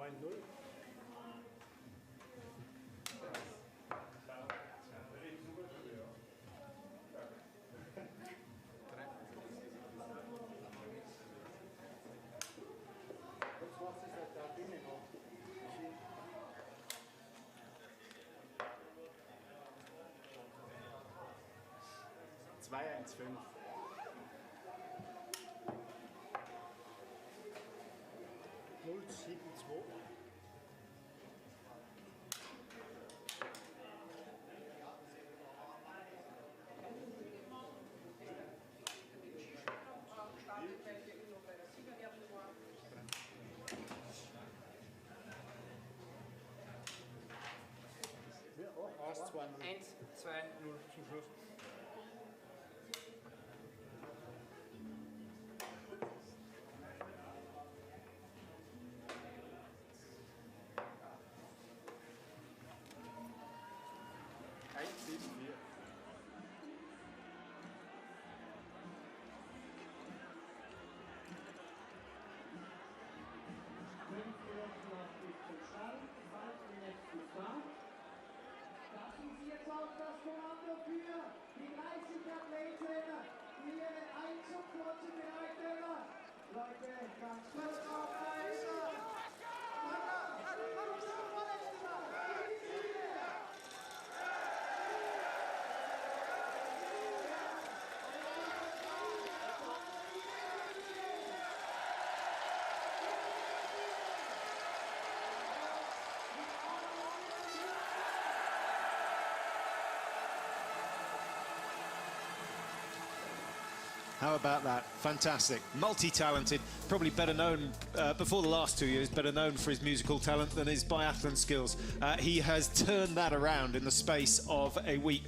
9-0. Was ist das da drinnen noch? 2-1-5. Null 7-2. Ja, 1-2-0 zum Schluss. Lassen Sie jetzt auch das Kommando für die 30 Athleten, die ihren Einzug vorzubereiten. Leute, ganz kurz aufweisen. How about that? Fantastic. Multi-talented, probably better known, before the last 2 years, better known for his musical talent than his biathlon skills. He has turned that around in the space of a week.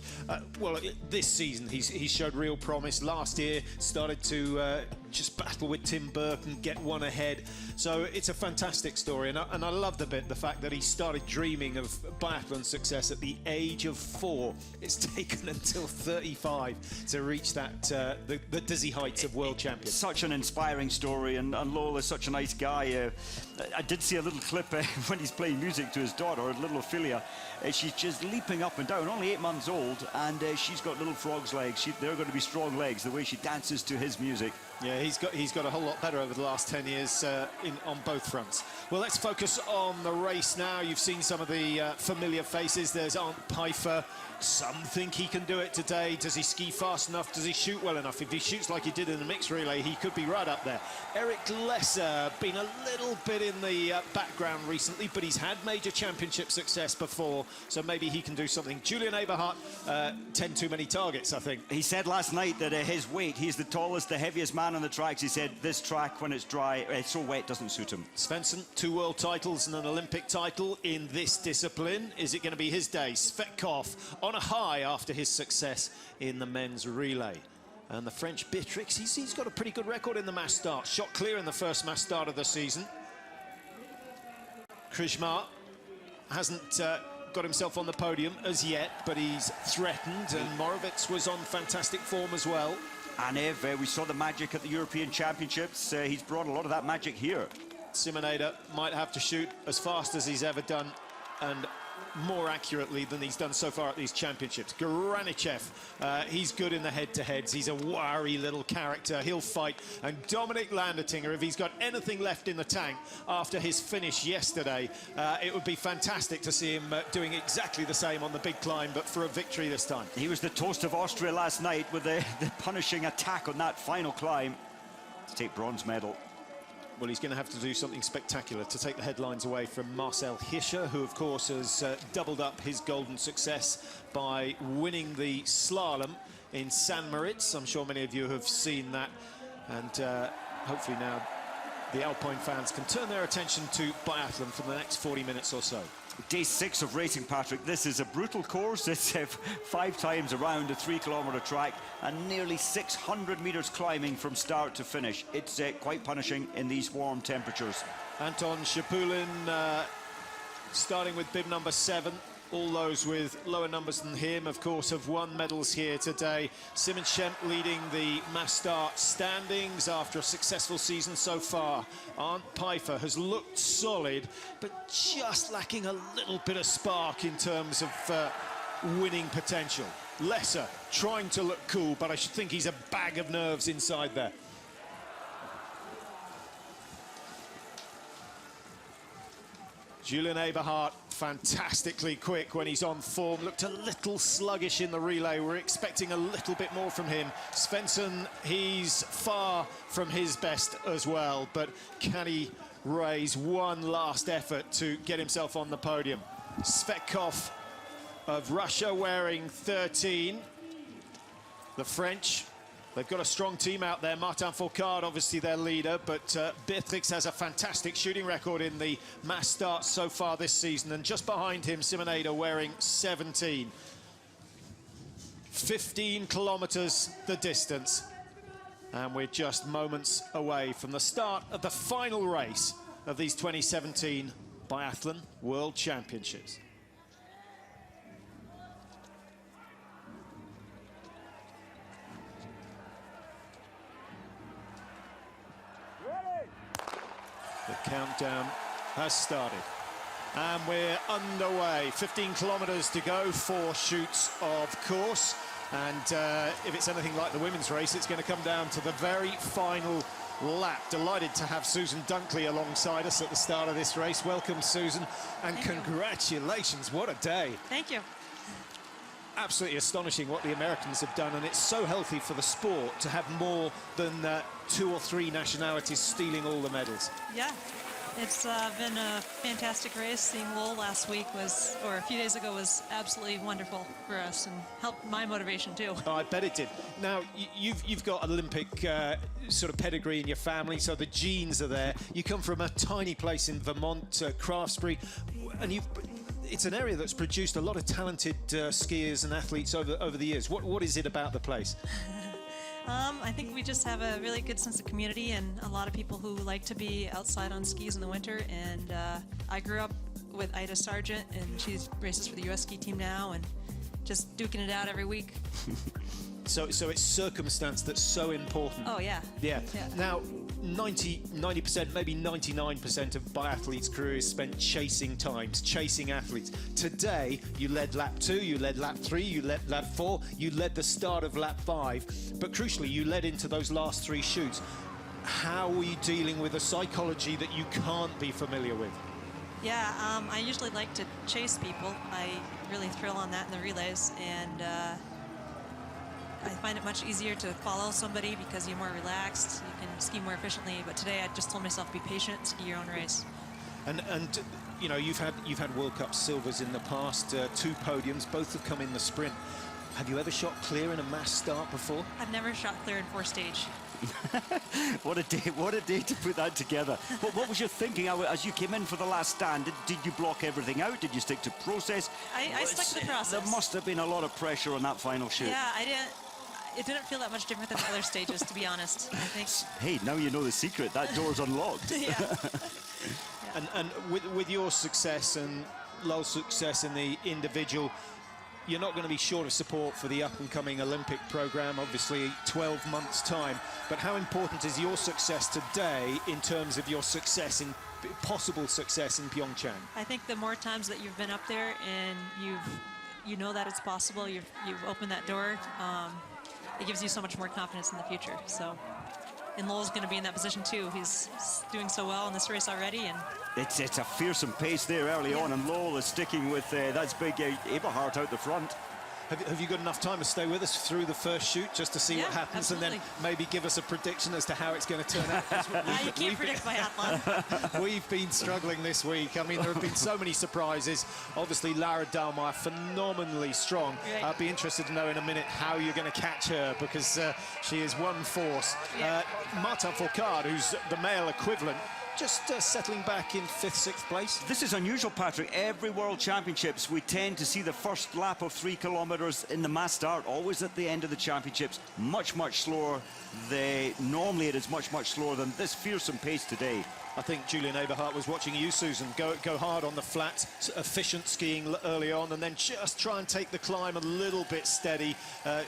Well, this season he's showed real promise. Last year started to just battle with Tim Burke and get one ahead. So it's a fantastic story, and I love the fact that he started dreaming of biathlon success at the age of 4. It's taken until 35 to reach that the dizzy heights of World Champions. Such an inspiring story, and Lowell is such a nice guy. I did see a little clip when he's playing music to his daughter, little Ophelia. She's just leaping up and down, only 8 months old, and she's got little frog's legs. They're going to be strong legs, the way she dances to his music. Yeah, he's got a whole lot better over the last 10 years on both fronts. Well, let's focus on the race now. You've seen some of the familiar faces. There's Arndt Pfeiffer. Some think he can do it today. Does he ski fast enough? Does he shoot well enough? If he shoots like he did in the mixed relay, he could be right up there. Eric Lesser, been a little bit in the background recently, but he's had major championship success before, so maybe he can do something. Julian Eberhardt, 10 too many targets, I think. He said last night that his weight, he's the tallest, the heaviest man on the tracks. He said this track, when it's dry, it's so wet, doesn't suit him. Svensson, 2 world titles and an Olympic title in this discipline. Is it going to be his day? Svetkov on a high after his success in the men's relay. And the French Beatrix, he's got a pretty good record in the mass start. Shot clear in the first mass start of the season. Krishmar hasn't got himself on the podium as yet, but he's threatened, and Morovitz was on fantastic form as well. And if we saw the magic at the European Championships, he's brought a lot of that magic here. Simoneda might have to shoot as fast as he's ever done and more accurately than he's done so far at these championships. Granichev, he's good in the head-to-heads. He's a wiry little character. He'll fight. And Dominic Landertinger, if he's got anything left in the tank after his finish yesterday, it would be fantastic to see him doing exactly the same on the big climb, but for a victory this time. He was the toast of Austria last night with the punishing attack on that final climb to take bronze medal. Well, he's going to have to do something spectacular to take the headlines away from Marcel Hirscher, who, of course, has doubled up his golden success by winning the slalom in St. Moritz. I'm sure many of you have seen that. And hopefully now the Alpine fans can turn their attention to biathlon for the next 40 minutes or so. Day 6 of racing, Patrick. This is a brutal course. It's 5 times around a 3-kilometre track and nearly 600 metres climbing from start to finish. It's quite punishing in these warm temperatures. Anton Shapulin starting with bib number 7. All those with lower numbers than him, of course, have won medals here today. Simon Schemp leading the mass start standings after a successful season so far. Arndt Pfeiffer has looked solid, but just lacking a little bit of spark in terms of winning potential. Lesser trying to look cool, but I should think he's a bag of nerves inside there. Julian Eberhardt, fantastically quick when he's on form. Looked a little sluggish in the relay. We're expecting a little bit more from him. Svensson, he's far from his best as well, but can he raise one last effort to get himself on the podium? Svetkov of Russia wearing 13. The French, they've got a strong team out there. Martin Fourcade, obviously their leader, but Beatrix has a fantastic shooting record in the mass starts so far this season. And just behind him, Simon Eder wearing 17. 15 kilometers the distance. And we're just moments away from the start of the final race of these 2017 Biathlon World Championships. The countdown has started. And we're underway. 15 kilometers to go, 4 shoots, of course. And if it's anything like the women's race, it's going to come down to the very final lap. Delighted to have Susan Dunkley alongside us at the start of this race. Welcome, Susan, and congratulations. What a day. Thank you. Absolutely astonishing what the Americans have done, and it's so healthy for the sport to have more than 2 or 3 nationalities stealing all the medals. Yeah, it's been a fantastic race. Seeing Lowell last week was, or a few days ago, was absolutely wonderful for us and helped my motivation too. Oh, I bet it did. Now, you've got Olympic sort of pedigree in your family, so the genes are there. You come from a tiny place in Vermont, Craftsbury, and it's an area that's produced a lot of talented skiers and athletes over the years. What is it about the place? I think we just have a really good sense of community and a lot of people who like to be outside on skis in the winter. And I grew up with Ida Sargent, and she races for the U.S. ski team now, and just duking it out every week. So it's circumstance that's so important. Oh, yeah. Yeah. Now, 90%, maybe 99% of biathletes' careers spent chasing times, chasing athletes. Today, you led lap 2, you led lap 3, you led lap 4, you led the start of lap 5, but crucially, you led into those last 3 shoots. How are you dealing with a psychology that you can't be familiar with? Yeah, I usually like to chase people. I really thrill on that in the relays, and I find it much easier to follow somebody because you're more relaxed, you can ski more efficiently. But today I just told myself, be patient, ski your own race. And you know, you've had World Cup silvers in the past, 2 podiums, both have come in the sprint. Have you ever shot clear in a mass start before? I've never shot clear in 4 stage. What a day to put that together. But what was your thinking as you came in for the last stand? Did you block everything out? Did you stick to process? I stuck to the process. There must have been a lot of pressure on that final shoot. Yeah, it didn't feel that much different than the other stages, to be honest. I think. Hey, now you know the secret. That door's unlocked. Yeah. And with your success and Lowell's success in the individual, you're not going to be short of support for the up-and-coming Olympic program, obviously 12 months' time. But how important is your success today in terms of your success in possible success in Pyeongchang? I think the more times that you've been up there and you know that it's possible, you've opened that door, it gives you so much more confidence in the future. So, and Lowell's going to be in that position too. He's doing so well in this race already, and it's a fearsome pace there early on, and Lowell is sticking with that's big Eberhardt out the front. Have you got enough time to stay with us through the first shoot just to see what happens, absolutely. and then maybe give us a prediction as to how it's going to turn out? You can't predict biathlon. We've been struggling this week. I mean, there have been so many surprises. Obviously, Lara Dalmar, phenomenally strong. Right. I'll be interested to know in a minute how you're going to catch her, because she is one force. Yeah. Martin Fourcade, who's the male equivalent, just settling back in 5th, 6th place. This is unusual, Patrick. Every World Championships, we tend to see the first lap of 3 kilometres in the mass start, always at the end of the championships. Much, much slower. Normally it is much, much slower than this fearsome pace today. I think Julian Eberhardt was watching you, Susan, go hard on the flat, efficient skiing early on, and then just try and take the climb a little bit steady,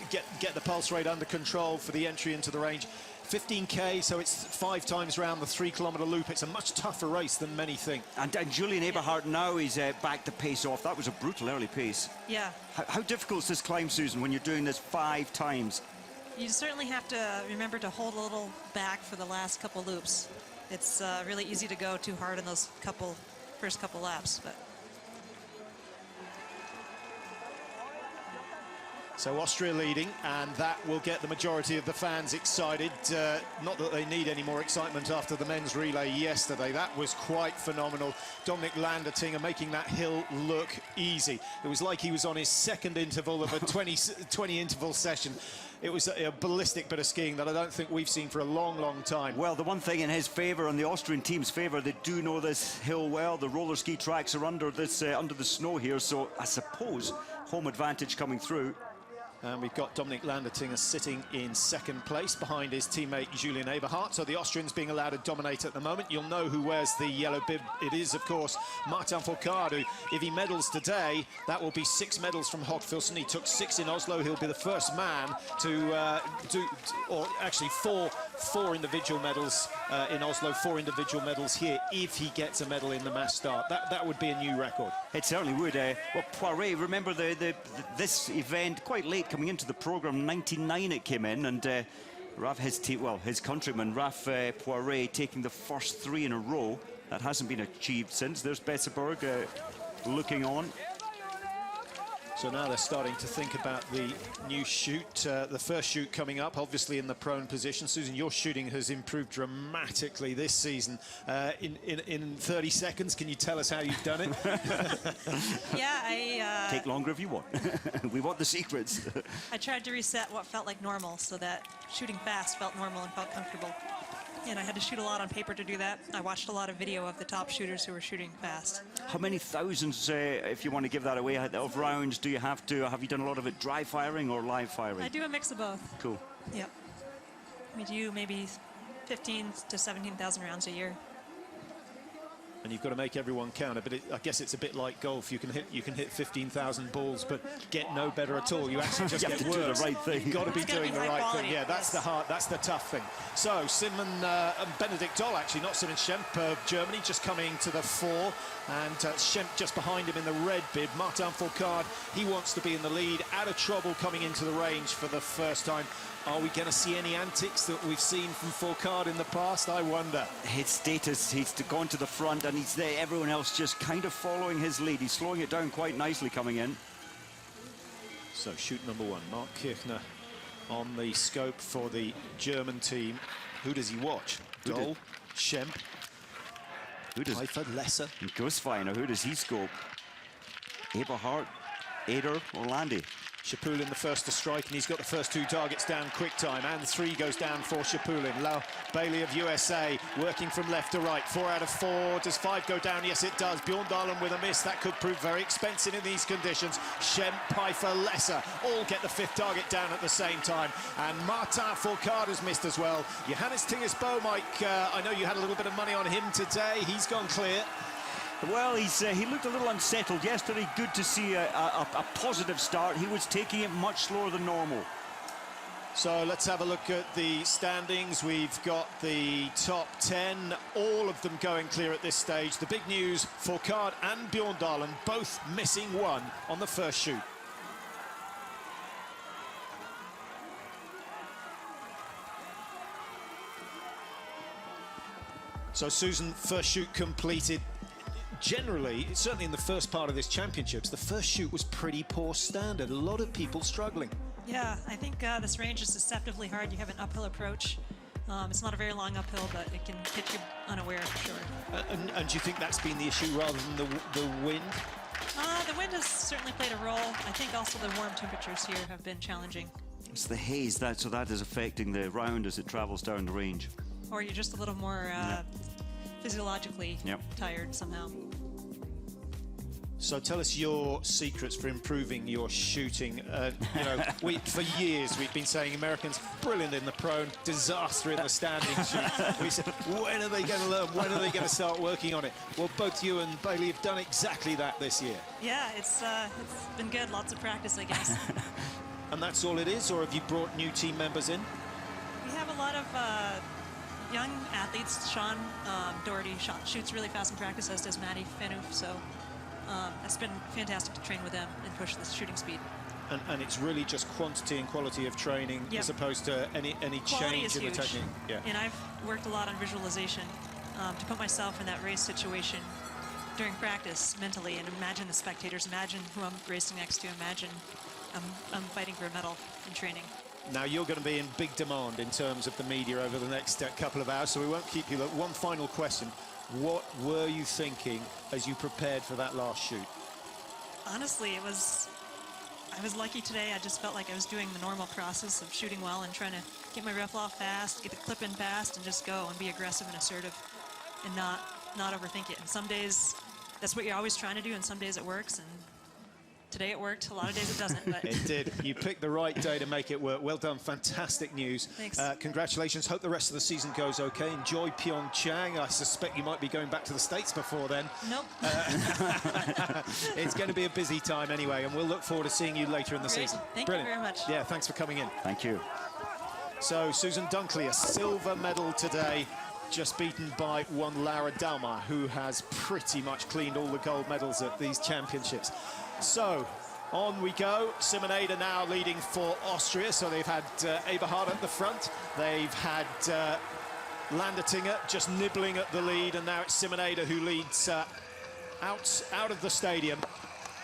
get the pulse rate under control for the entry into the range. 15k, so it's 5 times round the 3 kilometre loop. It's a much tougher race than many think. And Julian Eberhardt now is back to pace off. That was a brutal early pace. Yeah. How difficult is this climb, Susan, when you're doing this 5 times? You certainly have to remember to hold a little back for the last couple loops. It's really easy to go too hard in those first couple laps, but. So Austria leading, and that will get the majority of the fans excited. Not that they need any more excitement after the men's relay yesterday. That was quite phenomenal. Dominic Landertinger making that hill look easy. It was like he was on his 2nd interval of a 20 interval session. It was a ballistic bit of skiing that I don't think we've seen for a long, long time. Well, the one thing in his favour and the Austrian team's favour, they do know this hill well. The roller ski tracks are under the snow here, so I suppose home advantage coming through. And we've got Dominic Landertinger sitting in 2nd place behind his teammate Julian Eberhardt. So the Austrians being allowed to dominate at the moment. You'll know who wears the yellow bib. It is, of course, Martin Fourcade, who, if he medals today, that will be 6 medals from Hochfilzen. He took 6 in Oslo. He'll be the first man to or actually four individual medals in Oslo, 4 individual medals here, if he gets a medal in the mass start. That would be a new record. It certainly would. Well, Poiré, remember this event quite late coming into the program, 99 it came in, and his countryman Raf Poiré taking the first 3 in a row. That hasn't been achieved since. There's Besseberg looking on. So now they're starting to think about the new shoot, the first shoot coming up, obviously in the prone position. Susan, your shooting has improved dramatically this season. In 30 seconds, can you tell us how you've done it? Yeah, I... Take longer if you want. We want the secrets. I tried to reset what felt like normal so that shooting fast felt normal and felt comfortable. And I had to shoot a lot on paper to do that. I watched a lot of video of the top shooters who were shooting fast. How many thousands, if you want to give that away, of rounds do you have to? Have you done a lot of it dry firing or live firing? I do a mix of both. Cool. Yep. We do maybe 15 to 17,000 rounds a year. And you've got to make everyone count. But I guess it's a bit like golf. You can hit 15,000 balls, but get no better at all. You actually just get worse. Do the right thing. You've got to be doing the right thing. Yeah, that's the tough thing. So Simon Benedikt Doll, actually, not Simon Schemp, Germany, just coming to the fore, and Schemp just behind him in the red bib. Martin Fourcade, he wants to be in the lead, out of trouble coming into the range for the first time. Are we going to see any antics that we've seen from Fourcade in the past? I wonder. His status, he's gone to the front, and he's there. Everyone else just kind of following his lead. He's slowing it down quite nicely coming in. So shoot number 1, Mark Kirchner on the scope for the German team. Who does he watch? Doll, Schemp, Pfeiffer, Lesser. Grossfeiner, who does he scope? Eberhardt, Eder, or Landy? Shapulin the first to strike, and he's got the first 2 targets down quick time, and 3 goes down for Shapulin. Lau Bailey of USA working from left to right. 4 out of 4. Does 5 go down? Yes, it does. Bjorn Dahlen with a miss. That could prove very expensive in these conditions. Schemp, Pfeiffer, Lesser all get the 5th target down at the same time. And Martin Fourcade has missed as well. Johannes Tingesbo, Mike, I know you had a little bit of money on him today. He's gone clear. Well, he looked a little unsettled yesterday. Good to see a positive start. He was taking it much slower than normal. So let's have a look at the standings. We've got the top 10, all of them going clear at this stage. The big news, Fourcade and Bjorn Dahlen both missing 1 on the first shoot. So Susan, first shoot completed. Generally, certainly in the first part of this championships, the first shoot was pretty poor standard. A lot of people struggling. Yeah, I think this range is deceptively hard. You have an uphill approach. It's not a very long uphill, but it can hit you unaware for sure. And do you think that's been the issue rather than the wind? The wind has certainly played a role. I think also the warm temperatures here have been challenging. It's the haze, so that is affecting the round as it travels down the range. Or you're just a little more physiologically tired somehow. So tell us your secrets for improving your shooting. You know, for years we've been saying Americans brilliant in the prone, disaster in the standing shoot. We said, when are they going to learn? When are they going to start working on it? Well, both you and Bailey have done exactly that this year. Yeah, it's been good. Lots of practice, I guess. And that's all it is, or have you brought new team members in? We have a lot of young athletes. Sean Doherty shoots really fast in practice, as does Maddie Fenoof. So it's been fantastic to train with them and push the shooting speed. And it's really just quantity and quality of training as opposed to any Quality change in the technique. Yeah. And I've worked a lot on visualization to put myself in that race situation during practice mentally and imagine the spectators, imagine who I'm racing next to, imagine I'm fighting for a medal in training. Now you're going to be in big demand in terms of the media over the next couple of hours, so we won't keep you. Look, one final question. What were you thinking as you prepared for that last shoot? Honestly, I was lucky today. I just felt like I was doing the normal process of shooting well and trying to get my rifle off fast, get the clip in fast, and just go and be aggressive and assertive and not overthink it. And some days that's what you're always trying to do, and some days it works. And today it worked. A lot of days it doesn't. But it did. You picked the right day to make it work. Well done. Fantastic news. Thanks. Congratulations. Hope the rest of the season goes okay. Enjoy Pyeongchang. I suspect you might be going back to the States before then. Nope. It's going to be a busy time anyway, and we'll look forward to seeing you later in the season. Thank Brilliant. you very much. Yeah, thanks for coming in. Thank you. So Susan Dunkley, a silver medal today, just beaten by one Laura Dalmar, who has pretty much cleaned all the gold medals at these championships. So on we go. Simon Eder now leading for Austria. So they've had Eberhard at the front. They've had Landertinger just nibbling at the lead, and now it's Simon Eder who leads out of the stadium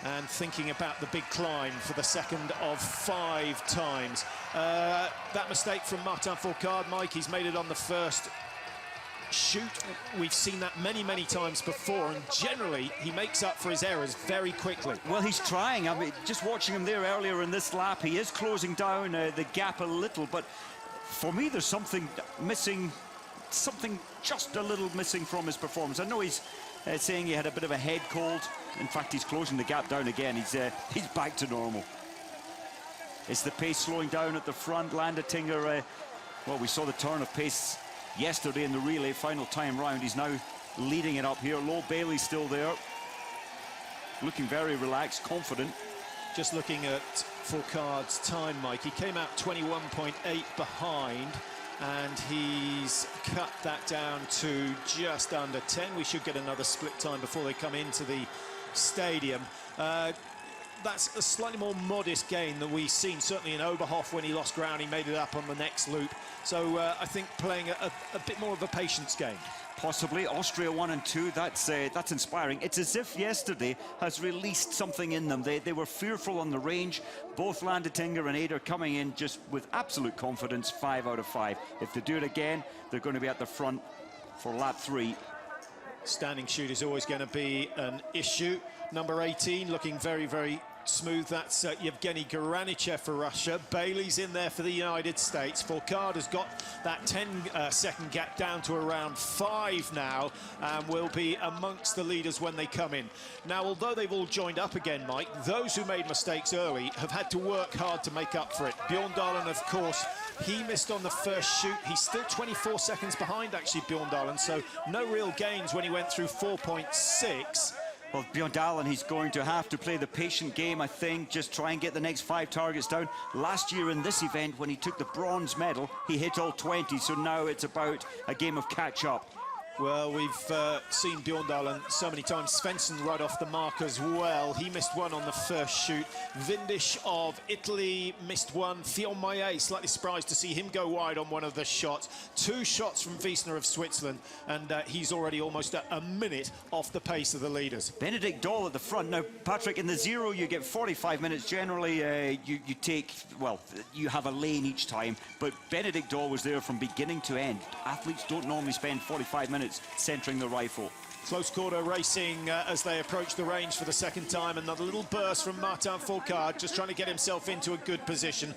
and thinking about the big climb for the second of 5 times. That mistake from Martin Fourcade, Mike, he's made it on the first shoot. We've seen that many times before, and generally he makes up for his errors very quickly. Well, he's trying. I mean, just watching him there earlier in this lap, he is closing down the gap a little, but for me there's something missing, something just a little missing from his performance. I know he's saying he had a bit of a head cold. In fact, he's closing the gap down again. He's back to normal. It's the pace slowing down at the front. Landertinger, well, we saw the turn of pace yesterday in the relay final time round. He's now leading it up here. Lowell Bailey's still there, looking very relaxed, confident. Just looking at Fourcade's time, Mike, he came out 21.8 behind, and he's cut that down to just under 10. We should get another split time before they come into the stadium. That's a slightly more modest gain than we've seen, certainly in Oberhof. When he lost ground, he made it up on the next loop. So I think playing a bit more of a patience game. Possibly. Austria 1 and 2, that's inspiring. It's as if yesterday has released something in them. They were fearful on the range. Both Landertinger and Eder coming in just with absolute confidence, 5 out of 5. If they do it again, they're going to be at the front for lap 3. Standing shoot is always going to be an issue. Number 18 looking very smooth. That's Yevgeny Garanichev for Russia. Bailey's in there for the United States. Fourcade has got that 10-second gap down to around 5 now, and will be amongst the leaders when they come in. Now, although they've all joined up again, Mike, those who made mistakes early have had to work hard to make up for it. Bjorn Dahlen, of course, he missed on the first shoot. He's still 24 seconds behind, actually, Bjorn Dahlen, so no real gains when he went through 4.6. Well, Bjorn Dahlen, he's going to have to play the patient game, I think, just try and get the next 5 targets down. Last year in this event, when he took the bronze medal, he hit all 20, so now it's about a game of catch-up. Well, we've seen Bjorn Dahlen so many times. Svensson right off the mark as well. He missed one on the first shoot. Windisch of Italy missed one. Fillon-Maillet, slightly surprised to see him go wide on one of the shots. 2 shots from Wiesner of Switzerland, and he's already almost a minute off the pace of the leaders. Benedict Dahl at the front. Now, Patrick, in the 0, you get 45 minutes. Generally, you take, well, you have a lane each time, but Benedict Dahl was there from beginning to end. Athletes don't normally spend 45 minutes centering the rifle. Close quarter racing as they approach the range for the second time. Another little burst from Martin Fourcade, just trying to get himself into a good position.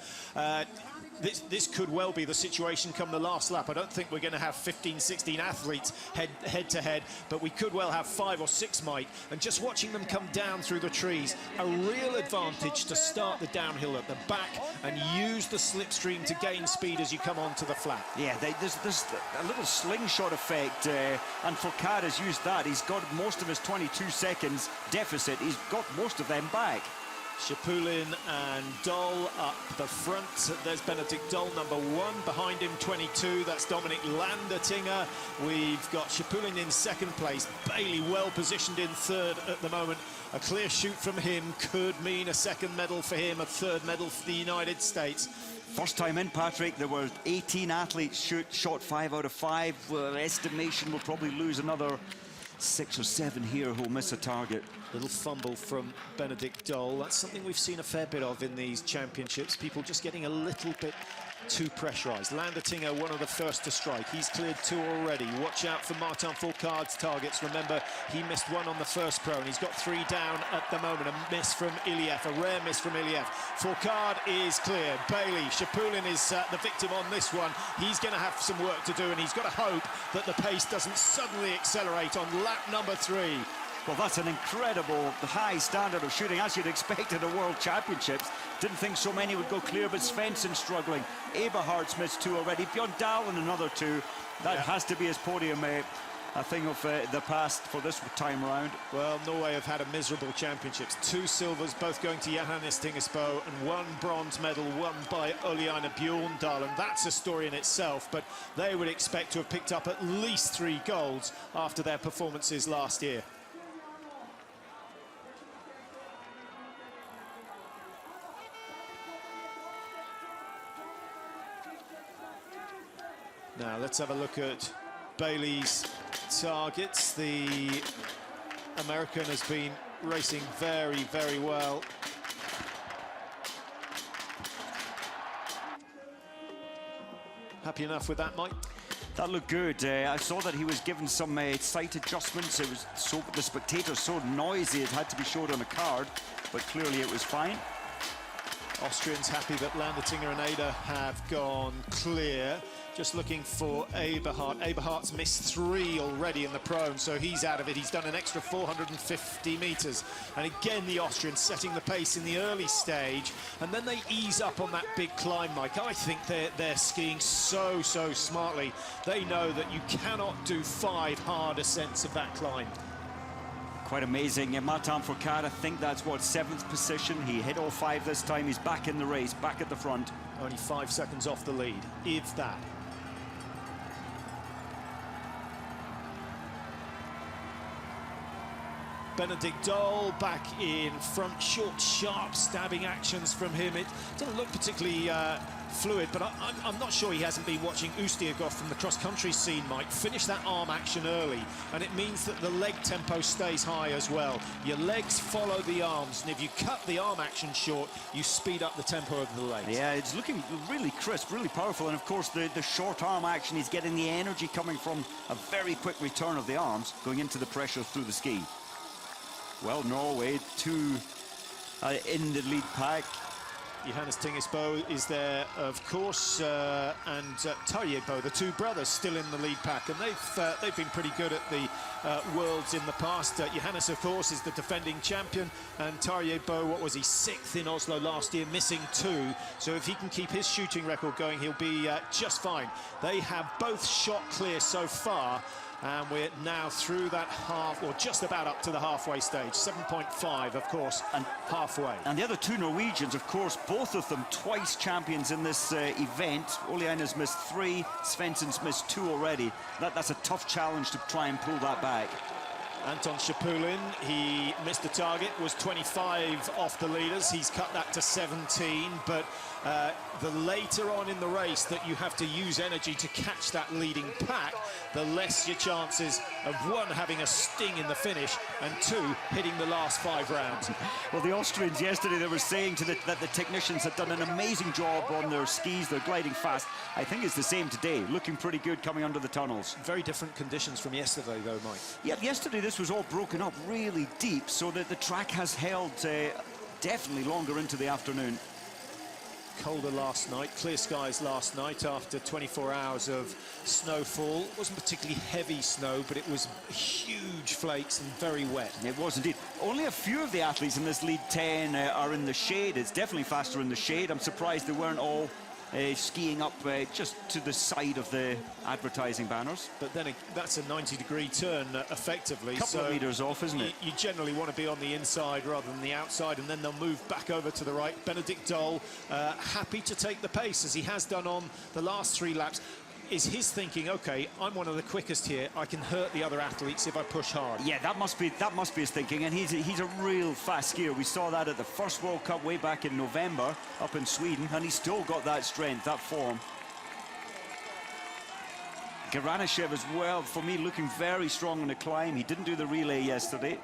this could well be the situation come the last lap. I don't think we're going to have 15, 16 athletes head to head, but we could well have 5 or 6 might. And just watching them come down through the trees, a real advantage to start the downhill at the back and use the slipstream to gain speed as you come onto the flat. Yeah, there's a little slingshot effect, and Fourcade has used that. He's got most of his 22 seconds deficit. He's got most of them back. Schipulin and Doll up the front. There's Benedikt Doll, number 1. Behind him, 22. That's Dominic Landertinger. We've got Schipulin in 2nd place. Bailey well positioned in 3rd at the moment. A clear shoot from him could mean a 2nd medal for him, a 3rd medal for the United States. First time in, Patrick, there were 18 athletes shot 5 out of 5. Estimation will probably lose another 6 or 7 here who'll miss a target. Little fumble from Benedikt Doll. That's something we've seen a fair bit of in these championships. People just getting a little bit too pressurised. Landertinger, one of the first to strike. He's cleared 2 already. Watch out for Martin Fourcade's targets. Remember, he missed 1 on the first pro, and he's got 3 down at the moment. A miss from Iliev, a rare miss from Iliev. Fourcade is clear. Bailey, Schipulin is the victim on this one. He's going to have some work to do, and he's got to hope that the pace doesn't suddenly accelerate on lap number 3. Well, that's an incredible high standard of shooting, as you'd expect at the World Championships. Didn't think so many would go clear, but Svensson struggling. Eberhard's missed 2 already. Björn Dahlen another 2. That has to be his podium, a thing of the past for this time round. Well, Norway have had a miserable championships. 2 silvers, both going to Johannes Tingesbo, and 1 bronze medal won by Oleana Bjorndalen. That's a story in itself, but they would expect to have picked up at least 3 golds after their performances last year. Now, let's have a look at Bailey's targets. The American has been racing very, very well. Happy enough with that, Mike? That looked good. I saw that he was given some sight adjustments. It was the spectators so noisy it had to be showed on a card, but clearly it was fine. Austrians happy that Landertinger and Ada have gone clear. Just looking for Eberhard. Eberhard's missed 3 already in the prone, so he's out of it. He's done an extra 450 metres. And again, the Austrians setting the pace in the early stage, and then they ease up on that big climb, Mike. I think they're skiing so smartly. They know that you cannot do 5 hard ascents of that climb. Quite amazing. Martin Fourcade, I think that's what, 7th position. He hit all 5 this time. He's back in the race, back at the front. Only 5 seconds off the lead, if that. Benedikt Doll back in front. Short, sharp stabbing actions from him. It doesn't look particularly fluid, but I'm not sure he hasn't been watching Ustiagov from the cross-country scene, Mike. Finish that arm action early, and it means that the leg tempo stays high as well. Your legs follow the arms, and if you cut the arm action short, you speed up the tempo of the legs. Yeah, it's looking really crisp, really powerful, and of course the short arm action, he's getting the energy coming from a very quick return of the arms, going into the pressure through the ski. Well, Norway, 2 in the lead pack. Johannes Tingesbo is there, of course, and Tarjei Bo, the 2 brothers, still in the lead pack, and they've been pretty good at the Worlds in the past. Johannes, of course, is the defending champion, and Tarjei Bo, what was he, 6th in Oslo last year, missing 2. So if he can keep his shooting record going, he'll be just fine. They have both shot clear so far. And we're now through that half, or just about up to the halfway stage. 7.5, of course, and halfway. And the other 2 Norwegians, of course, both of them twice champions in this event. Oleana's missed 3, Svensson's missed 2 already. That's a tough challenge to try and pull that back. Anton Schipulin, he missed a target, was 25 off the leaders. He's cut that to 17, but the later on in the race that you have to use energy to catch that leading pack, the less your chances of 1, having a sting in the finish, and 2, hitting the last 5 rounds. Well, the Austrians yesterday, they were saying that the technicians had done an amazing job on their skis. They're gliding fast. I think it's the same today, looking pretty good coming under the tunnels. Very different conditions from yesterday, though, Mike. Yeah, yesterday this was all broken up really deep, so that the track has held definitely longer into the afternoon. colder last night, clear skies last night after 24 hours of snowfall. It wasn't particularly heavy snow, but it was huge flakes and very wet. It was indeed. Only a few of the athletes in this lead 10 are in the shade. It's definitely faster in the shade. I'm surprised they weren't all skiing up just to the side of the advertising banners. But then that's a 90-degree turn effectively. Couple of meters off, isn't it? You generally want to be on the inside rather than the outside, and then they'll move back over to the right. Benedict Doll happy to take the pace, as he has done on the last 3 laps. Is his thinking, okay, I'm one of the quickest here, I can hurt the other athletes if I push hard? Yeah, that must be his thinking, and he's a real fast skier. We saw that at the first World Cup way back in November up in Sweden, and he's still got that strength, that form. Garanashev as well, for me, looking very strong in the climb. He didn't do the relay yesterday.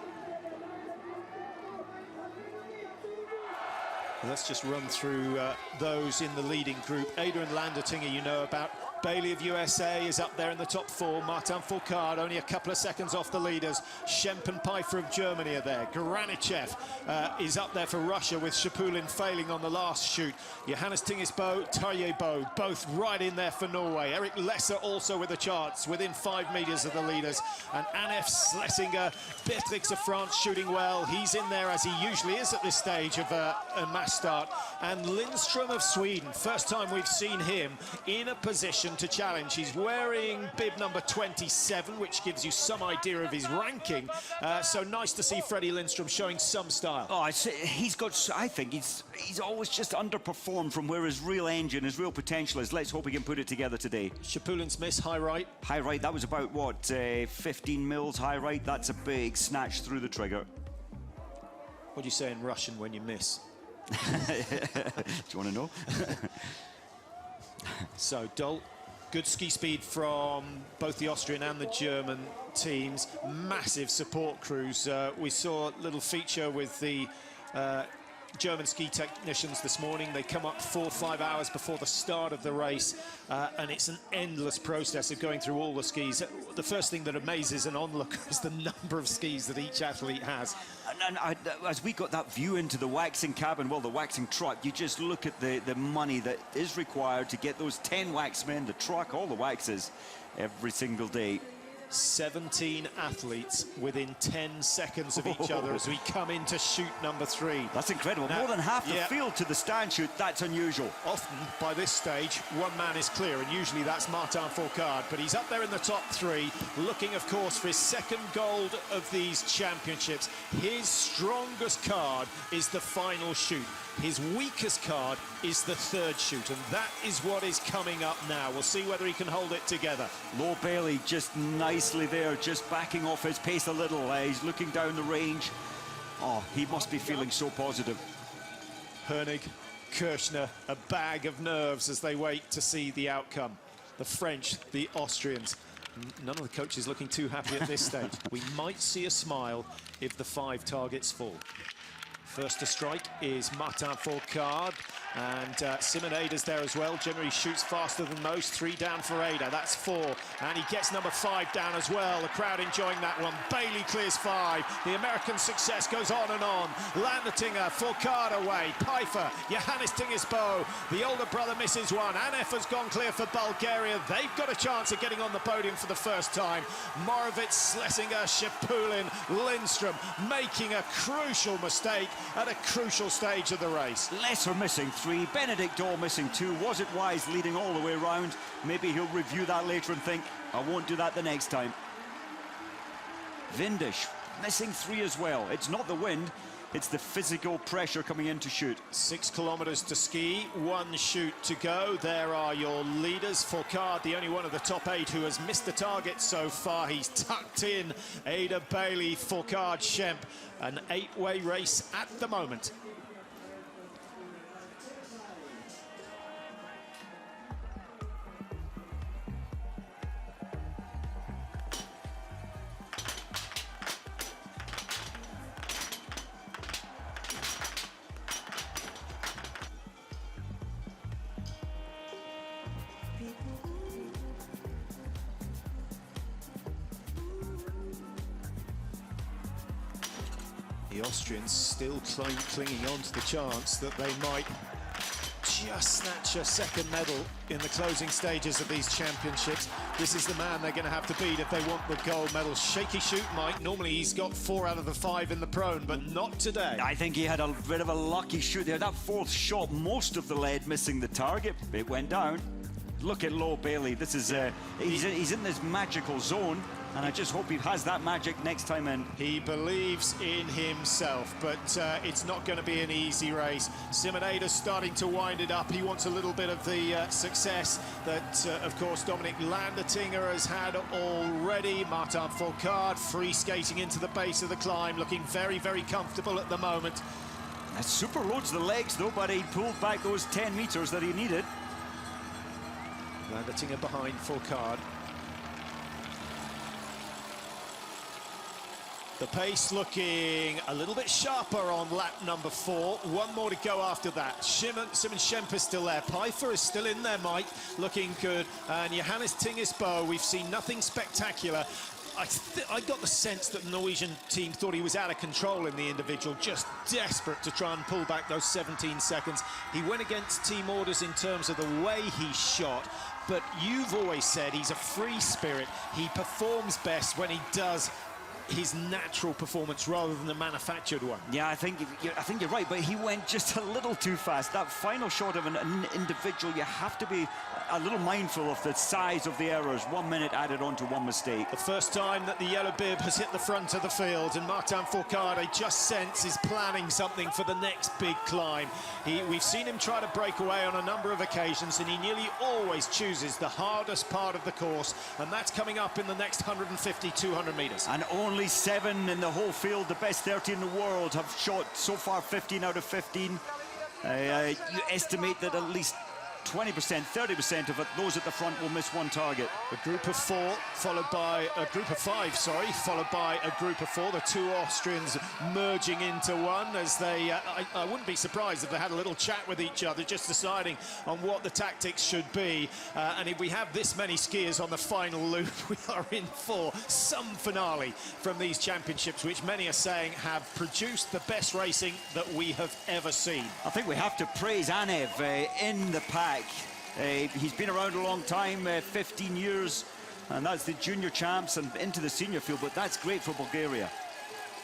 Let's just run through those in the leading group. Adrian Landertinger, you know about. Bailey of USA is up there in the top 4. Martin Fourcade only a couple of seconds off the leaders. Schemp and Pfeiffer of Germany are there. Garanichev is up there for Russia, with Shapulin failing on the last shoot. Johannes Tingesbo, Tarjei Bo, both right in there for Norway. Eric Lesser also with the charts, within 5 meters of the leaders. And Anef Schlesinger, Beatrix of France shooting well. He's in there, as he usually is at this stage of a mass start. And Lindström of Sweden, first time we've seen him in a position to challenge. He's wearing bib number 27, which gives you some idea of his ranking. So nice to see Freddie Lindström showing some style. Oh, he's got, I think he's always just underperformed from where his real engine, his real potential is. Let's hope he can put it together today. Shapulin's miss, high right. High right, that was about, what, 15 mils high right? That's a big snatch through the trigger. What do you say in Russian when you miss? Do you want to know? So, Doll, good ski speed from both the Austrian and the German teams. Massive support crews. We saw a little feature with the German ski technicians this morning. They come up 4 or 5 hours before the start of the race, and it's an endless process of going through all the skis. The first thing that amazes an onlooker is the number of skis that each athlete has. And as we got that view into the waxing cabin, well, the waxing truck, you just look at the money that is required to get those 10 waxmen, the truck, all the waxes, every single day. 17 athletes within 10 seconds of each other as we come into shoot number 3. That's incredible. Now, more than half the field to the stand shoot. That's unusual. Often, by this stage, one man is clear, and usually that's Martin Fourcade. But he's up there in the top 3, looking, of course, for his second gold of these championships. His strongest card is the final shoot. His weakest card is the 3rd shoot, and that is what is coming up now. We'll see whether he can hold it together. Lo Bailey just nicely there, just backing off his pace a little. He's looking down the range. Oh, he must be feeling so positive. Hernig, Kirchner, a bag of nerves as they wait to see the outcome. The French, the Austrians. None of the coaches looking too happy at this stage. We might see a smile if the 5 targets fall. First to strike is Martin Fourcade, and Simon Ada's there as well. Generally shoots faster than most. 3 down for Ada, that's 4. And he gets number 5 down as well. The crowd enjoying that one. Bailey clears 5. The American success goes on and on. Landertinger, Fourcade away. Pfeiffer, Johannes Tingesbo. The older brother misses 1. Anef has gone clear for Bulgaria. They've got a chance of getting on the podium for the first time. Morovitz, Schlesinger, Shapulin, Lindström making a crucial mistake at a crucial stage of the race. Lesser missing 3, Benedict Doll missing 2. Was it wise leading all the way around? Maybe he'll review that later and think, I won't do that the next time. Windisch missing 3 as well. It's not the wind, it's the physical pressure coming in to shoot. 6 kilometers to ski, 1 shoot to go. There are your leaders. Fourcade, the only one of the top 8 who has missed the target so far. He's tucked in. Ada, Bailey, Fourcade, Schemp. An 8-way race at the moment. The Austrians still clinging on to the chance that they might just snatch a second medal in the closing stages of these championships. This is the man they're going to have to beat if they want the gold medal. Shaky shoot, Mike. Normally he's got 4 out of the 5 in the prone, but not today. I think he had a bit of a lucky shoot there. That fourth shot, most of the lead missing the target. It went down. Look at Low Bailey. This is he's in this magical zone, and I just hope he has that magic next time in. He believes in himself, but it's not going to be an easy race. Simon Ada's starting to wind it up. He wants a little bit of the success that, of course, Dominic Landertinger has had already. Martin Fourcade free skating into the base of the climb, looking very, very comfortable at the moment. That super loads the legs, though, but he pulled back those 10 meters that he needed. Landertinger behind Fourcade. The pace looking a little bit sharper on lap number 4. One more to go after that. Simon Schemper's still there. Pfeiffer is still in there, Mike, looking good. And Johannes Tingesbo, we've seen nothing spectacular. I got the sense that the Norwegian team thought he was out of control in the individual, just desperate to try and pull back those 17 seconds. He went against team orders in terms of the way he shot, but you've always said he's a free spirit. He performs best when he does his natural performance rather than the manufactured one. Yeah, I think you're right, but he went just a little too fast. That final shot of an individual, you have to be a little mindful of the size of the errors. 1 minute added on to one mistake. The first time that the yellow bib has hit the front of the field, and Martin Fourcade just sense is planning something for the next big climb. We've seen him try to break away on a number of occasions, and he nearly always chooses the hardest part of the course, and that's coming up in the next 150, 200 meters. And only 7 in the whole field, the best 30 in the world, have shot so far 15 out of 15. You estimate that at least 20%, 30% of it, those at the front will miss one target. A group of 4, followed by a group of 5, sorry, followed by a group of 4. The 2 Austrians merging into one as they, I wouldn't be surprised if they had a little chat with each other, just deciding on what the tactics should be. And if we have this many skiers on the final loop, we are in for some finale from these championships, which many are saying have produced the best racing that we have ever seen. I think we have to praise Anev in the pack. He's been around a long time, 15 years, and that's the junior champs and into the senior field, but that's great for Bulgaria.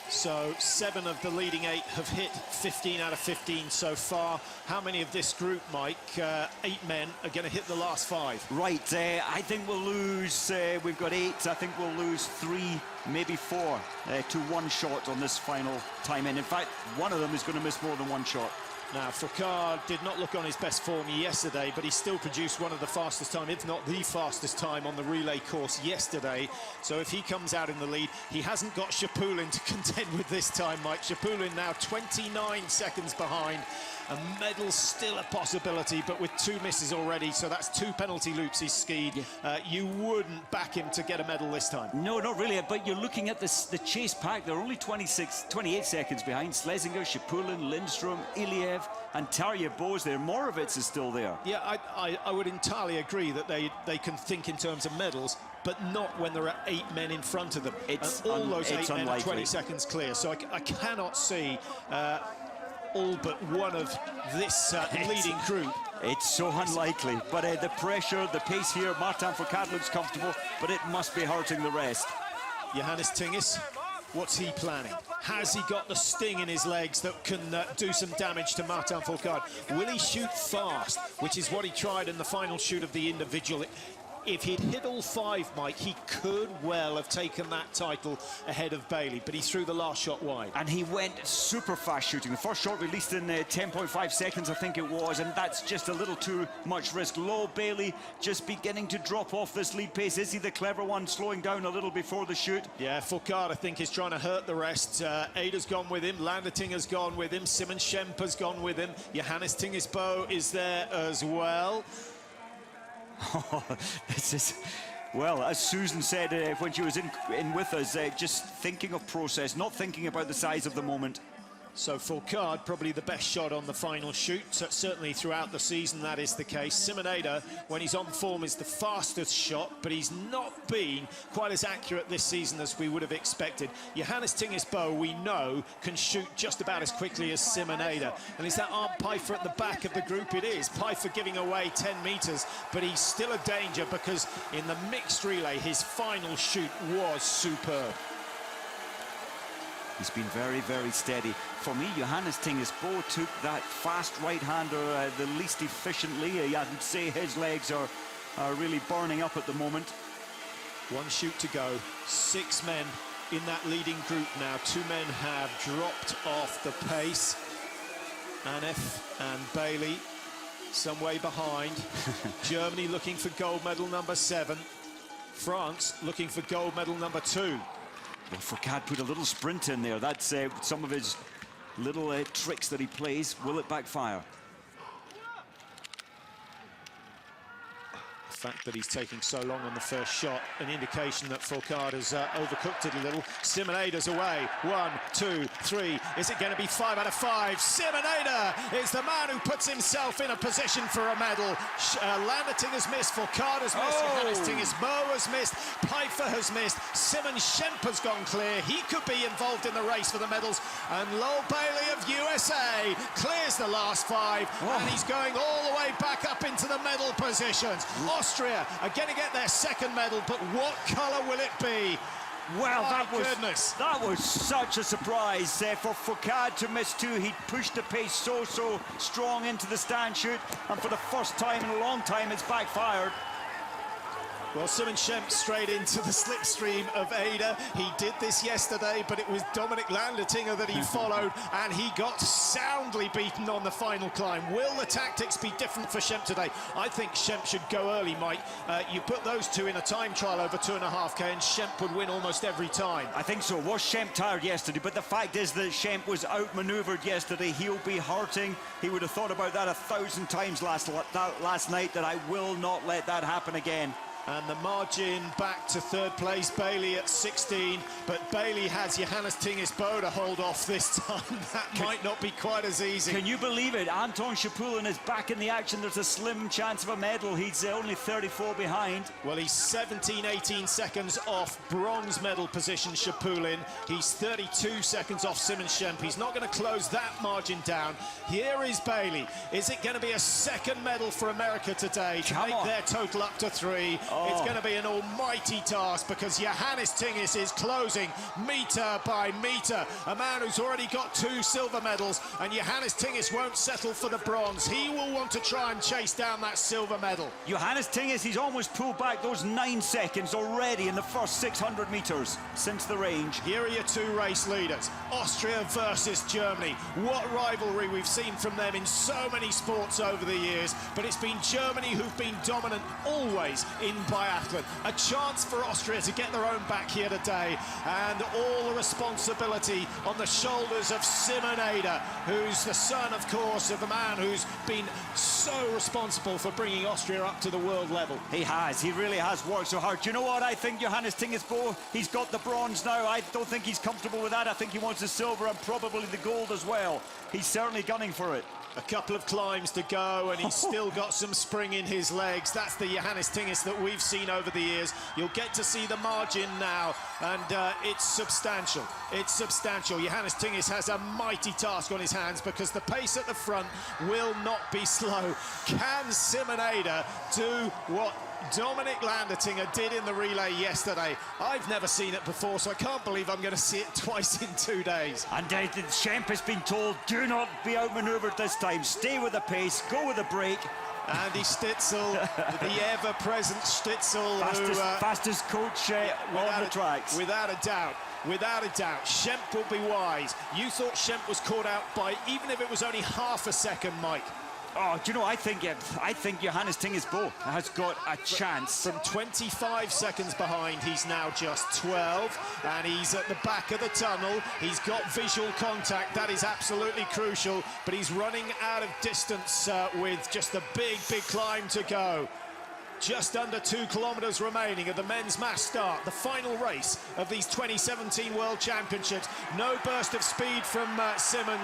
So 7 of the leading 8 have hit 15 out of 15 so far. How many of this group, Mike, 8 men, are going to hit the last 5? Right, I think we'll lose, we've got 8, I think we'll lose 3, maybe 4 to 1 shot on this final time in. In fact, one of them is going to miss more than 1 shot. Now, Fourcade did not look on his best form yesterday, but he still produced one of the fastest time, if not the fastest time on the relay course yesterday. So if he comes out in the lead, he hasn't got Shapulin to contend with this time, Mike. Shapulin now 29 seconds behind. A medal's still a possibility, but with 2 misses already, so that's 2 penalty loops he's skied. You wouldn't back him to get a medal this time. No, not really, but you're looking at the chase pack. They're only 28 seconds behind. Schlesinger, Shapulin, Lindstrom, Iliev, and Tarja Bose there. Morovitz is still there. Yeah, I would entirely agree that they can think in terms of medals, but not when there are 8 men in front of them. All those 8 men are 20 seconds clear, so I cannot see all but one of this leading group. It's so unlikely, but the pressure, the pace here, Martin Fourcade looks comfortable, but it must be hurting the rest. Johannes Tingis, what's he planning? Has he got the sting in his legs that can do some damage to Martin Fourcade? Will he shoot fast, which is what he tried in the final shoot of the individual? If he'd hit all 5, Mike, he could well have taken that title ahead of Bailey, but he threw the last shot wide. And he went super fast shooting. The first shot released in 10.5 seconds, I think it was, and that's just a little too much risk. Low Bailey just beginning to drop off this lead pace. Is he the clever one, slowing down a little before the shoot? Yeah, Fourcade, I think, is trying to hurt the rest. Ada's gone with him, Landertinger's gone with him, Simon Schemper's gone with him, Johannes Tingesbo is there as well. Oh, this is, well, as Susan said when she was in with us, just thinking of process, not thinking about the size of the moment. So Fourcade, probably the best shot on the final shoot. Certainly throughout the season, that is the case. Simoneida, when he's on form, is the fastest shot, but he's not been quite as accurate this season as we would have expected. Johannes Tingesbo, we know, can shoot just about as quickly as Simoneida. And is that Arndt Pfeiffer at the back of the group? It is. Pfeiffer giving away 10 metres, but he's still a danger because in the mixed relay, his final shoot was superb. He's been very, very steady. For me, Johannes Tingesbo took that fast right-hander the least efficiently. I'd say his legs are really burning up at the moment. One shoot to go. 6 men in that leading group now. 2 men have dropped off the pace. Anef and Bailey some way behind. Germany looking for gold medal number 7. France looking for gold medal number 2. Well, Fourcade put a little sprint in there. That's some of his little tricks that he plays. Will it backfire? The fact that he's taking so long on the first shot, an indication that Fourcade has overcooked it a little. Simoneida's away. 1, 2, 3. Is it going to be 5 out of 5? Simoneida is the man who puts himself in a position for a medal. Landerting has missed. Fourcade has missed. Johannes Tingesbo has missed. Pfeiffer has missed. Simon Schemp has gone clear. He could be involved in the race for the medals. And Lowell Bailey of USA clears the last 5. And he's going all the way back up into the medal positions. Austria are going to get their second medal, but what colour will it be? Well, that was such a surprise for Fourcade to miss 2. He'd pushed the pace so strong into the stand shoot, and for the first time in a long time, it's backfired. Well, Simon Schemp straight into the slipstream of Ada. He did this yesterday, but it was Dominic Landertinger that he followed, and he got soundly beaten on the final climb. Will the tactics be different for Schemp today? I think Schemp should go early, Mike. You put those 2 in a time trial over 2.5K, and Schemp would win almost every time. I think so. Was Schemp tired yesterday? But the fact is that Schemp was outmaneuvered yesterday. He'll be hurting. He would have thought about that 1,000 times last night, that I will not let that happen again. And the margin back to 3rd place, Bailey at 16. But Bailey has Johannes Tingesbo to hold off this time. That might not be quite as easy. Can you believe it? Anton Shapulin is back in the action. There's a slim chance of a medal. He's only 34 behind. Well, he's 17, 18 seconds off bronze medal position, Shapulin. He's 32 seconds off Simon Schemp. He's not going to close that margin down. Here is Bailey. Is it going to be a second medal for America today to make their total up to 3? It's going to be an almighty task because Johannes Tinges is closing metre by metre. A man who's already got 2 silver medals, and Johannes Tinges won't settle for the bronze. He will want to try and chase down that silver medal. Johannes Tinges, he's almost pulled back those 9 seconds already in the first 600 metres since the range. Here are your 2 race leaders. Austria versus Germany. What rivalry we've seen from them in so many sports over the years, but it's been Germany who've been dominant always in biathlon. A chance for Austria to get their own back here today, and all the responsibility on the shoulders of Simoneida, who's the son, of course, of the man who's been so responsible for bringing Austria up to the world level. He has. He really has worked so hard. Do you know what? I think Johannes Tingesbo, he's got the bronze now. I don't think he's comfortable with that. I think he wants the silver and probably the gold as well. He's certainly gunning for it. A couple of climbs to go, and he's still got some spring in his legs. That's the Johannes Tinges that we've seen over the years. You'll get to see the margin now, and it's substantial. It's substantial. Johannes Tinges has a mighty task on his hands because the pace at the front will not be slow. Can Simoneida do what Dominic Landertinger did in the relay yesterday? I've never seen it before, so I can't believe I'm going to see it twice in 2 days. And Schemp has been told, do not be outmaneuvered this time. Stay with the pace, go with the break. Andy Stitzel, the ever-present Stitzel, fastest coach on the tracks. Without a doubt. Without a doubt, Schemp will be wise. You thought Schemp was caught out by, even if it was only half a second, Mike. Oh, do you know, I think Johannes Tingesbo has got a chance. From 25 seconds behind, he's now just 12, and he's at the back of the tunnel. He's got visual contact. That is absolutely crucial, but he's running out of distance with just a big climb to go. Just under 2 kilometres remaining of the men's mass start, the final race of these 2017 World Championships. No burst of speed from Simon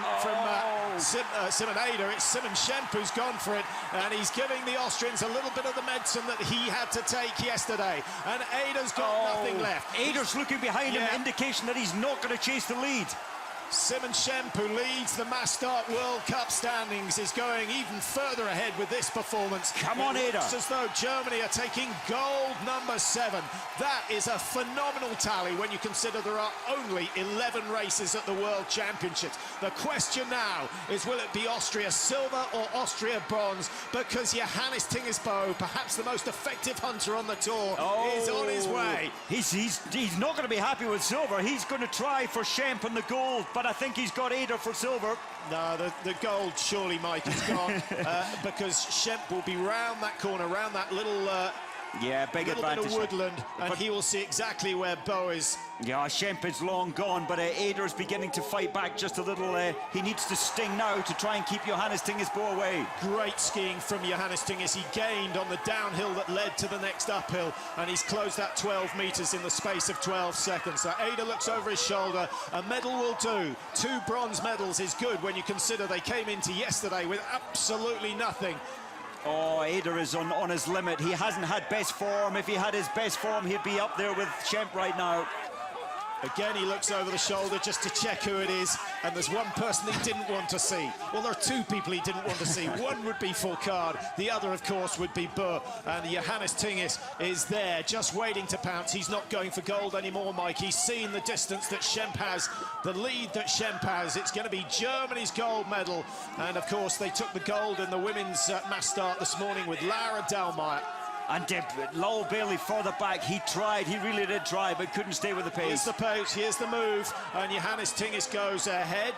Eder. It's Simon Schemp who's gone for it, and he's giving the Austrians a little bit of the medicine that he had to take yesterday. And Eder's got nothing left. Eder's looking behind him, indication that he's not going to chase the lead. Simon Schemp, who leads the mass start World Cup standings, is going even further ahead with this performance. Come on, Eder. It's as though Germany are taking gold number 7. That is a phenomenal tally when you consider there are only 11 races at the World Championships. The question now is, will it be Austria silver or Austria bronze? Because Johannes Tingesbo, perhaps the most effective hunter on the tour, is on his way. He's not going to be happy with silver. He's going to try for Schemp and the gold, but I think he's got Eder for silver. No, the gold surely, Mike, is gone because Schemp will be round that corner, round that little big advantage. Bit of woodland, and he will see exactly where Bo is. Yeah, Schemp is long gone, but Eder's beginning to fight back just a little. He needs to sting now to try and keep Johannes Tingesbo away. Great skiing from Johannes Tinges. He gained on the downhill that led to the next uphill, and he's closed that 12 metres in the space of 12 seconds. So Eder looks over his shoulder. A medal will do. 2 bronze medals is good when you consider they came into yesterday with absolutely nothing. Oh, Eder is on his limit. He hasn't had best form. If he had his best form, he'd be up there with Schemp right now. Again, he looks over the shoulder just to check who it is, and there's one person he didn't want to see. Well, there are 2 people he didn't want to see. One would be Fourcade, the other, of course, would be Bö. And Johannes Tinges is there, just waiting to pounce. He's not going for gold anymore, Mike. He's seen the distance that Schemp has, the lead that Schemp has. It's going to be Germany's gold medal. And, of course, they took the gold in the women's mass start this morning with Laura Dahlmeier. And Lowell Bailey further back, he tried, he really did try, but couldn't stay with the pace. Here's the pace, here's the move, and Johannes Tinges goes ahead.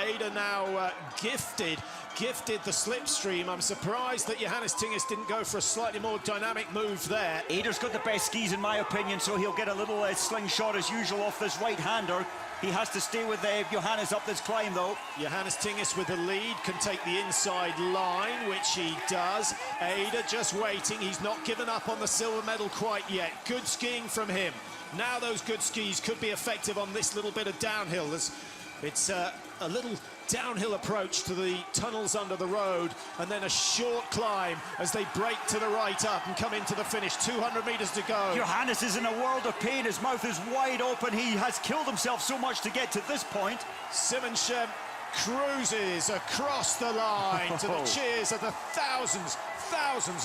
Eder now gifted the slipstream. I'm surprised that Johannes Tinges didn't go for a slightly more dynamic move there. Eder's got the best skis, in my opinion, so he'll get a little slingshot as usual off this right-hander. He has to stay with Johannes up this climb, though. Johannes Tinges with the lead can take the inside line, which he does. Eder just waiting. He's not given up on the silver medal quite yet. Good skiing from him. Now those good skis could be effective on this little bit of downhill. It's a little downhill approach to the tunnels under the road, and then a short climb as they break to the right up and come into the finish. 200 metres to go. Johannes is in a world of pain. His mouth is wide open. He has killed himself so much to get to this point. Simon Schemp cruises across the line to the cheers of the thousands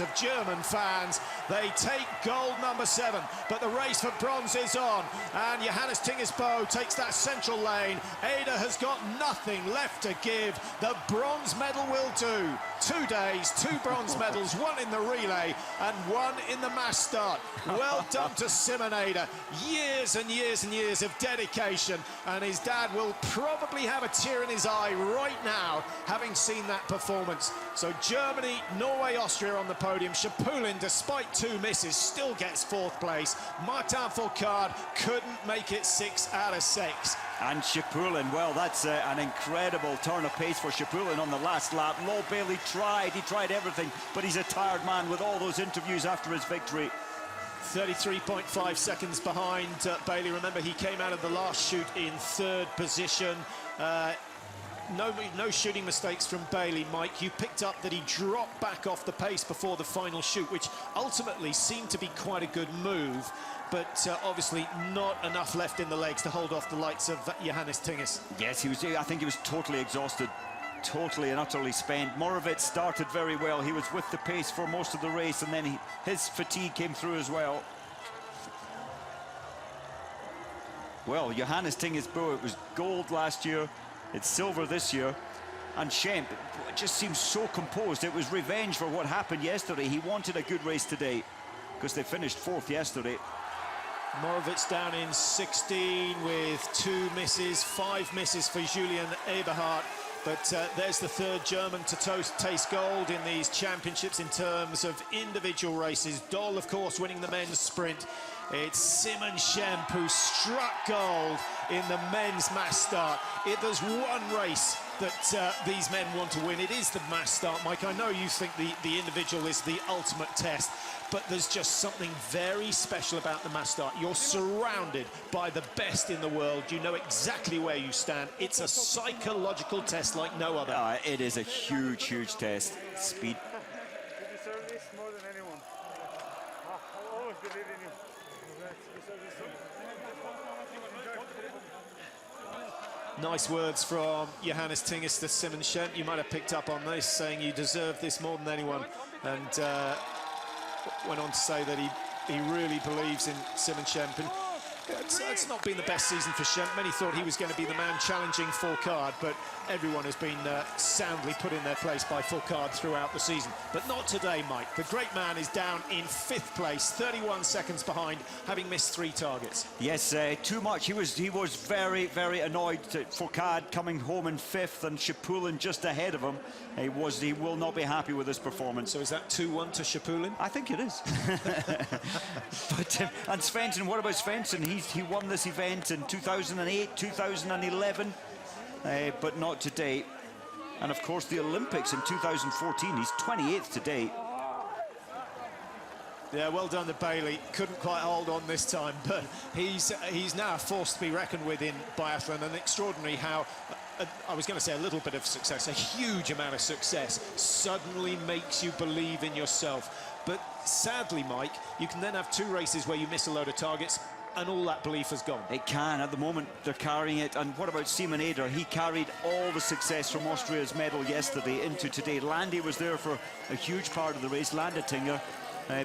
of German fans. They take gold number 7, but the race for bronze is on, and Johannes Tingesbo takes that central lane. Eder has got nothing left to give. The bronze medal will do. 2 days, 2 bronze medals, 1 in the relay and 1 in the mass start. Well done to Simon Eder. Years and years and years of dedication, and his dad will probably have a tear in his eye right now, having seen that performance. So Germany, Norway, Austria on the podium. Schepulin, despite 2 misses, still gets 4th place. Martin Fourcade couldn't make it 6 out of 6. And Schepulin, well, that's an incredible turn of pace for Schepulin on the last lap. Lowell Bailey he tried everything, but he's a tired man with all those interviews after his victory. 33.5 seconds behind Bailey. Remember, he came out of the last shoot in 3rd position. No shooting mistakes from Bailey, Mike. You picked up that he dropped back off the pace before the final shoot, which ultimately seemed to be quite a good move, but obviously not enough left in the legs to hold off the likes of Johannes Tinges. Yes, I think he was totally exhausted, totally and utterly spent. Moravec started very well. He was with the pace for most of the race, and then his fatigue came through as well. Well, Johannes Tingesbo, it was gold last year. It's silver this year. And Schemp just seems so composed. It was revenge for what happened yesterday. He wanted a good race today because they finished 4th yesterday. Moravec down in 16 with 2 misses, 5 misses for Julian Eberhardt. But there's the 3rd German to taste gold in these championships in terms of individual races. Doll, of course, winning the men's sprint. It's Simon Schemp who struck gold in the men's mass start. There's one race that these men want to win. It is the mass start, Mike. I know you think the individual is the ultimate test, but there's just something very special about the mass start. You're surrounded by the best in the world. You know exactly where you stand. It's a psychological test like no other. It is a huge, huge test. Speed. You deserve this more than anyone. I always believe in you. You deserve this. Nice words from Johannes Tingis to Simon Schempp. You might have picked up on this, saying you deserve this more than anyone. And went on to say that he really believes in Simon Schempp. And it's not been the best season for Schempp. Many thought he was going to be the man challenging Fourcade, but everyone has been soundly put in their place by Fourcade throughout the season. But not today, Mike. The great man is down in 5th place, 31 seconds behind, having missed 3 targets. Yes, too much. He was very, very annoyed at Fourcade coming home in 5th and Shapulin just ahead of him. He will not be happy with his performance. So is that 2-1 to Shapulin? I think it is. But and Svensson, what about Svensson? He won this event in 2008, 2011, but not today. And of course the Olympics in 2014. He's 28th today. Yeah, well done to Bailey. Couldn't quite hold on this time, but he's now a force to be reckoned with in biathlon. And extraordinary how, I was going to say a little bit of success, a huge amount of success suddenly makes you believe in yourself. But sadly, Mike, you can then have 2 races where you miss a load of targets and all that belief has gone. It can. At the moment, they're carrying it. And what about Simon Eder? He carried all the success from Austria's medal yesterday into today. Landy was there for a huge part of the race, Landetinger.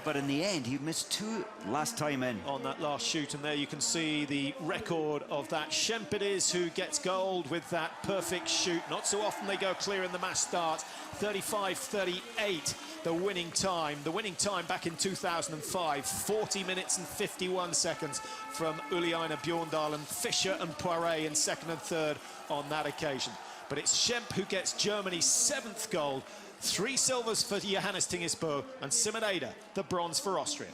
But in the end, he missed 2 last time in. On that last shoot, and there you can see the record of that. Schempp it is who gets gold with that perfect shoot. Not so often they go clear in the mass start. 35.38, the winning time. The winning time back in 2005, 40 minutes and 51 seconds from Uliana Bjorndal and Fischer and Poiret in 2nd and 3rd on that occasion. But it's Schempp who gets Germany's 7th gold. 3 silvers for Johannes Tingesbo and Simon Eder, the bronze for Austria.